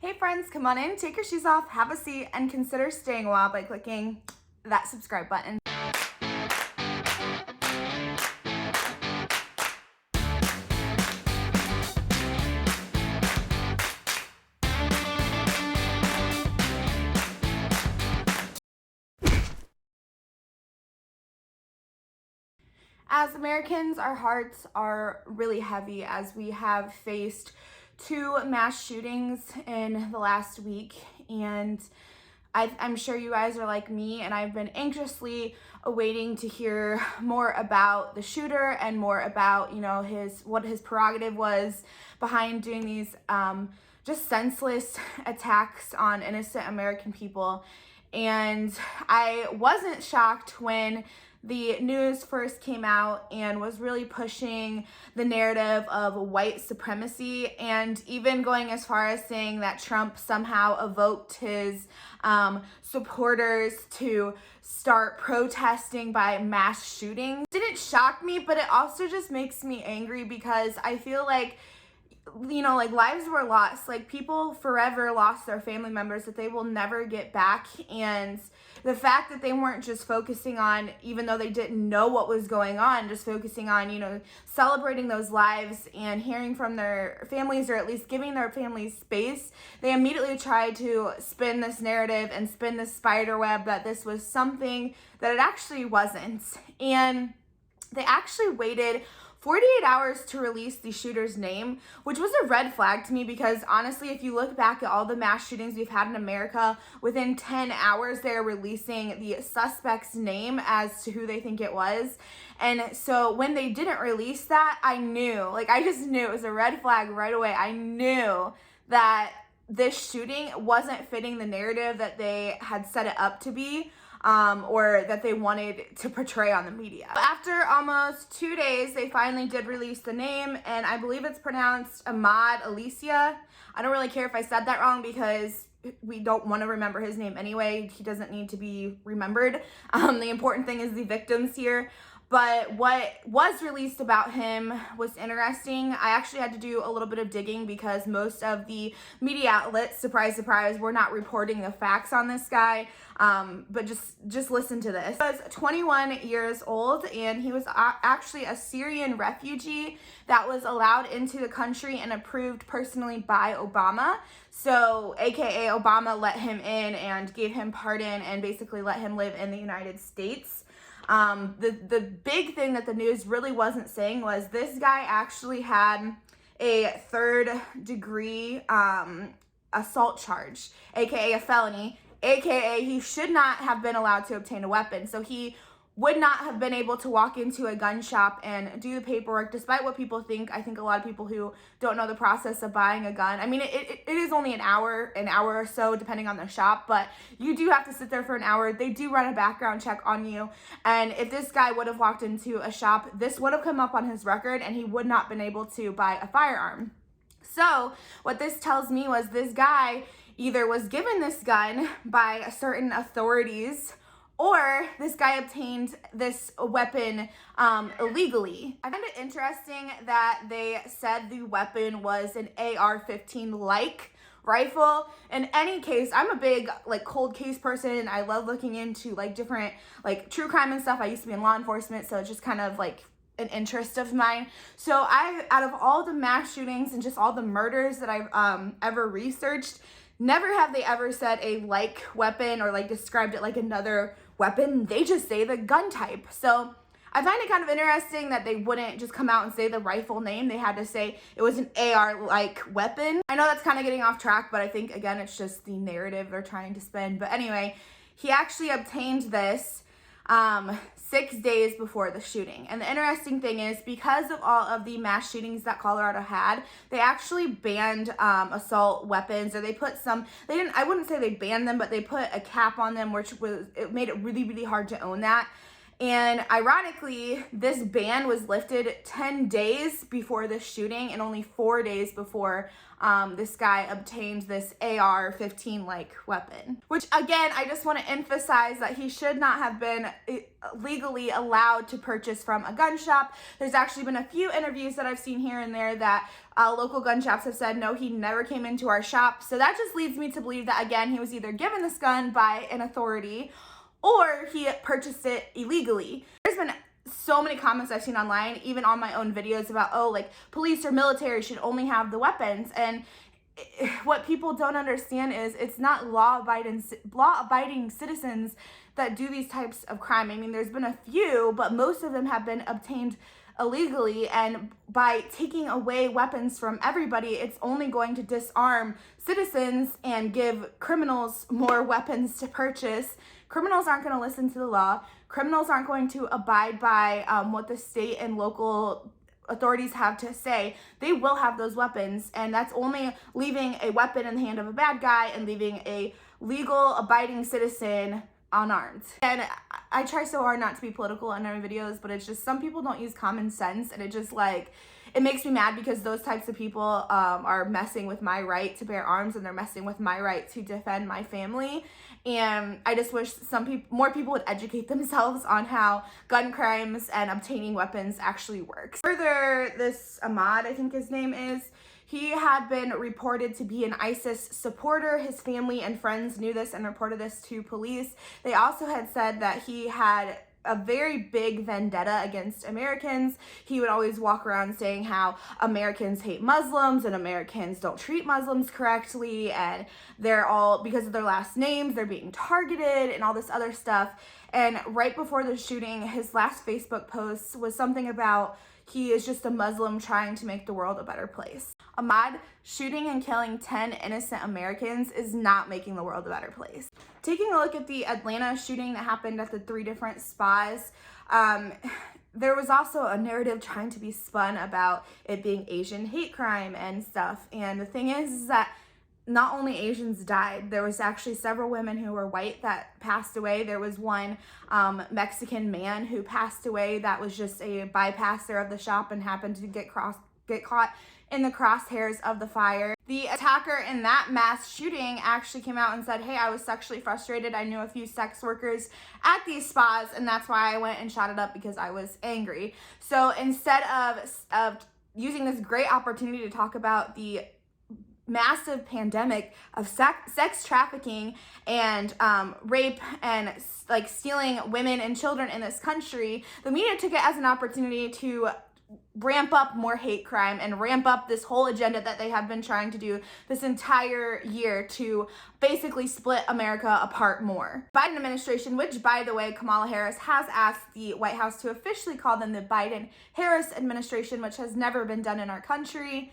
Hey friends, come on in, take your shoes off, have a seat, and consider staying a while by clicking that subscribe button. As Americans, our hearts are really heavy as we have faced two mass shootings in the last week, and I'm sure you guys are like me, and I've been anxiously awaiting to hear more about the shooter and more about, what his prerogative was behind doing these just senseless attacks on innocent American people. And I wasn't shocked when the news first came out and was really pushing the narrative of white supremacy, and even going as far as saying that Trump somehow evoked his supporters to start protesting by mass shootings. It didn't shock me, but it also just makes me angry because I feel like lives were lost. Like, people forever lost their family members that they will never get back. And the fact that they weren't just focusing on, even though they didn't know what was going on, just focusing on, celebrating those lives and hearing from their families, or at least giving their families space, they immediately tried to spin this narrative and spin this spider web that this was something that it actually wasn't. And they actually waited 48 hours to release the shooter's name, which was a red flag to me because honestly, if you look back at all the mass shootings we've had in America, within 10 hours, they're releasing the suspect's name as to who they think it was. And so when they didn't release that, I just knew it was a red flag right away. I knew that this shooting wasn't fitting the narrative that they had set it up to be. Or that they wanted to portray on the media. After almost 2 days, they finally did release the name, and I believe it's pronounced Ahmad Alicia. I don't really care if I said that wrong because we don't want to remember his name anyway. He doesn't need to be remembered. The important thing is the victims here. But what was released about him was interesting. I actually had to do a little bit of digging because most of the media outlets, surprise, surprise, were not reporting the facts on this guy. But just listen to this. He was 21 years old, and he was actually a Syrian refugee that was allowed into the country and approved personally by Obama. So, AKA Obama let him in and gave him pardon and basically let him live in the United States. The big thing that the news really wasn't saying was this guy actually had a third-degree assault charge, aka a felony, aka he should not have been allowed to obtain a weapon. So he would not have been able to walk into a gun shop and do the paperwork, despite what people think. I think a lot of people who don't know the process of buying a gun, I mean, it is only an hour or so, depending on the shop, but you do have to sit there for an hour. They do run a background check on you, and if this guy would have walked into a shop, this would have come up on his record, and he would not have been able to buy a firearm. So what this tells me was this guy either was given this gun by certain authorities, or this guy obtained this weapon illegally. I find it interesting that they said the weapon was an AR-15-like rifle. In any case, I'm a big cold case person. I love looking into different true crime and stuff. I used to be in law enforcement, so it's just kind of an interest of mine. So out of all the mass shootings and just all the murders that I've ever researched, never have they ever said a like weapon or described it like another weapon. They just say the gun type. So I find it kind of interesting that they wouldn't just come out and say the rifle name. They had to say it was an AR-like weapon. I know that's kind of getting off track, but I think, again, it's just the narrative they're trying to spin. But anyway, he actually obtained this 6 days before the shooting. And the interesting thing is, because of all of the mass shootings that Colorado had, they actually banned assault weapons, or they put I wouldn't say they banned them, but they put a cap on them, it made it really, really hard to own that. And ironically, this ban was lifted 10 days before the shooting and only 4 days before this guy obtained this AR-15-like weapon. Which, again, I just want to emphasize that he should not have been legally allowed to purchase from a gun shop. There's actually been a few interviews that I've seen here and there that local gun shops have said, no, he never came into our shop. So that just leads me to believe that, again, he was either given this gun by an authority or he purchased it illegally. There's been so many comments I've seen online, even on my own videos, about, oh, like, police or military should only have the weapons. And what people don't understand is it's not law-abiding citizens that do these types of crime. I mean, there's been a few, but most of them have been obtained illegally, and by taking away weapons from everybody, it's only going to disarm citizens and give criminals more weapons to purchase. Criminals aren't going to listen to the law. Criminals aren't going to abide by what the state and local authorities have to say. They will have those weapons, and that's only leaving a weapon in the hand of a bad guy and leaving a legal, abiding citizen unarmed. And I try so hard not to be political in my videos, but it's just some people don't use common sense, and it just, like, it makes me mad because those types of people are messing with my right to bear arms, and they're messing with my right to defend my family. And I just wish more people would educate themselves on how gun crimes and obtaining weapons actually works. Further, this Ahmad, I think his name is, he had been reported to be an ISIS supporter. His family and friends knew this and reported this to police. They also had said that he had a very big vendetta against Americans. He would always walk around saying how Americans hate Muslims and Americans don't treat Muslims correctly, and they're all, because of their last names, they're being targeted and all this other stuff. And right before the shooting, his last Facebook post was something about he is just a Muslim trying to make the world a better place. Ahmad shooting and killing 10 innocent Americans is not making the world a better place. Taking a look at the Atlanta shooting that happened at the 3 different spas, there was also a narrative trying to be spun about it being Asian hate crime and stuff. And the thing is that not only Asians died, there was actually several women who were white that passed away. There was one Mexican man who passed away that was just a bypasser of the shop and happened to get caught in the crosshairs of the fire. The attacker in that mass shooting actually came out and said, hey, I was sexually frustrated. I knew a few sex workers at these spas, and that's why I went and shot it up, because I was angry. So instead of using this great opportunity to talk about the massive pandemic of sex trafficking and rape and like stealing women and children in this country, the media took it as an opportunity to ramp up more hate crime and ramp up this whole agenda that they have been trying to do this entire year to basically split America apart more. Biden administration, which, by the way, Kamala Harris has asked the White House to officially call them the Biden-Harris administration, which has never been done in our country.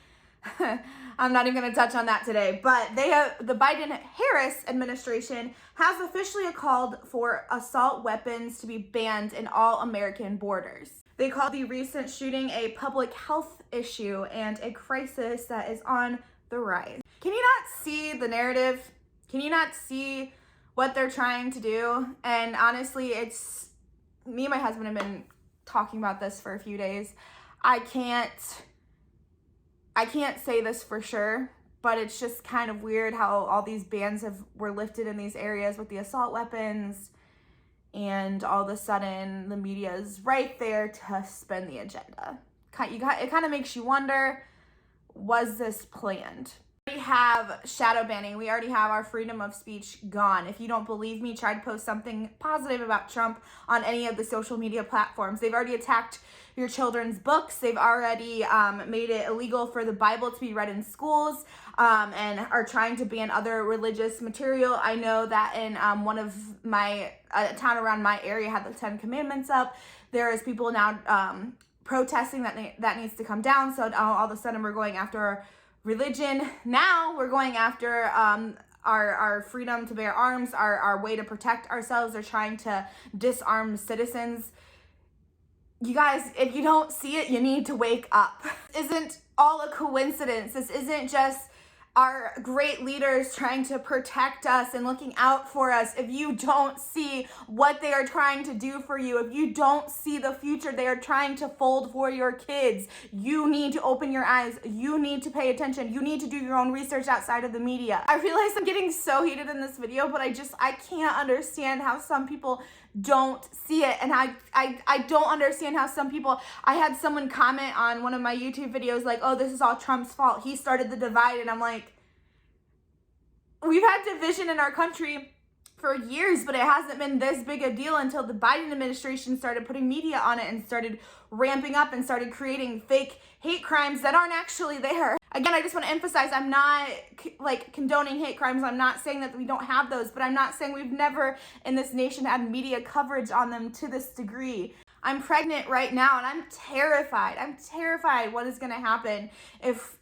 I'm not even going to touch on that today, but the Biden-Harris administration has officially called for assault weapons to be banned in all American borders. They called the recent shooting a public health issue and a crisis that is on the rise. Can you not see the narrative? Can you not see what they're trying to do? And honestly, it's me and my husband have been talking about this for a few days. I can't say this for sure, but it's just kind of weird how all these bans were lifted in these areas with the assault weapons, and all of a sudden the media is right there to spin the agenda. It kind of makes you wonder, was this planned? We have shadow banning. We already have our freedom of speech gone. If you don't believe me, try to post something positive about Trump on any of the social media platforms. They've already attacked your children's books. They've already made it illegal for the Bible to be read in schools, and are trying to ban other religious material. I know that in one of my town around my area had the 10 Commandments up. There is people now protesting that needs to come down. So all of a sudden we're going after religion. Now we're going after our freedom to bear arms, our way to protect ourselves. They're trying to disarm citizens. You guys, if you don't see it, you need to wake up. This isn't all a coincidence. This isn't just our great leaders trying to protect us and looking out for us, if you don't see what they are trying to do for you, if you don't see the future they are trying to fold for your kids, you need to open your eyes. You need to pay attention. You need to do your own research outside of the media. I realize I'm getting so heated in this video, but I can't understand how some people don't see it. And I don't understand how some people, I had someone comment on one of my YouTube videos like, oh, this is all Trump's fault. He started the divide. And I'm like, we've had division in our country for years, but it hasn't been this big a deal until the Biden administration started putting media on it and started ramping up and started creating fake hate crimes that aren't actually there. Again, I just want to emphasize, I'm not like condoning hate crimes. I'm not saying that we don't have those, but I'm not saying we've never in this nation had media coverage on them to this degree. I'm pregnant right now and I'm terrified. I'm terrified what is going to happen if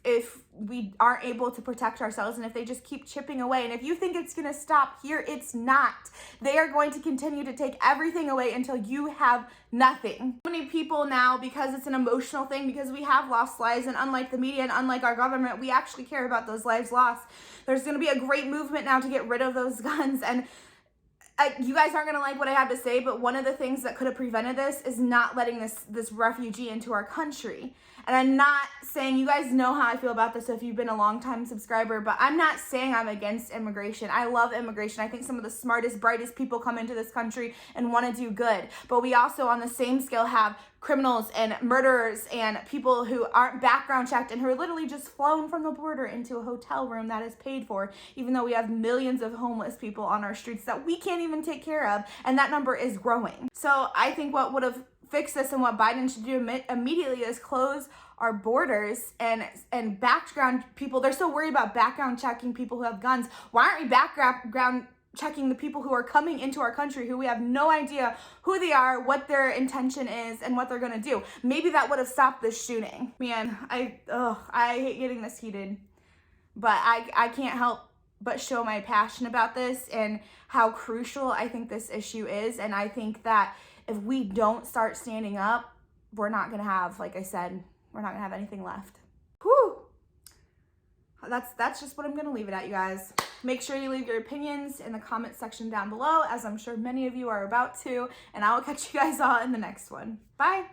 we aren't able to protect ourselves and if they just keep chipping away. And if you think it's going to stop here, it's not. They are going to continue to take everything away until you have nothing. So many people now, because it's an emotional thing, because we have lost lives, and unlike the media and unlike our government, we actually care about those lives lost. There's going to be a great movement now to get rid of those guns. And you guys aren't going to like what I have to say, but one of the things that could have prevented this is not letting this refugee into our country. And I'm not saying, you guys know how I feel about this if you've been a long-time subscriber, but I'm not saying I'm against immigration. I love immigration. I think some of the smartest, brightest people come into this country and want to do good. But we also, on the same scale, have criminals and murderers and people who aren't background checked and who are literally just flown from the border into a hotel room that is paid for, even though we have millions of homeless people on our streets that we can't even take care of, and that number is growing. So I think what would have fixed this and what Biden should do immediately is close our borders and background people. They're so worried about background checking people who have guns. Why aren't we background checking the people who are coming into our country, who we have no idea who they are, what their intention is, and what they're gonna do? Maybe that would have stopped this shooting. Man, I hate getting this heated, but I can't help but show my passion about this and how crucial I think this issue is. And I think that if we don't start standing up, we're not gonna have, like I said, we're not gonna have anything left. Whew. That's just what I'm gonna leave it at, you guys. Make sure you leave your opinions in the comment section down below, as I'm sure many of you are about to, and I will catch you guys all in the next one. Bye.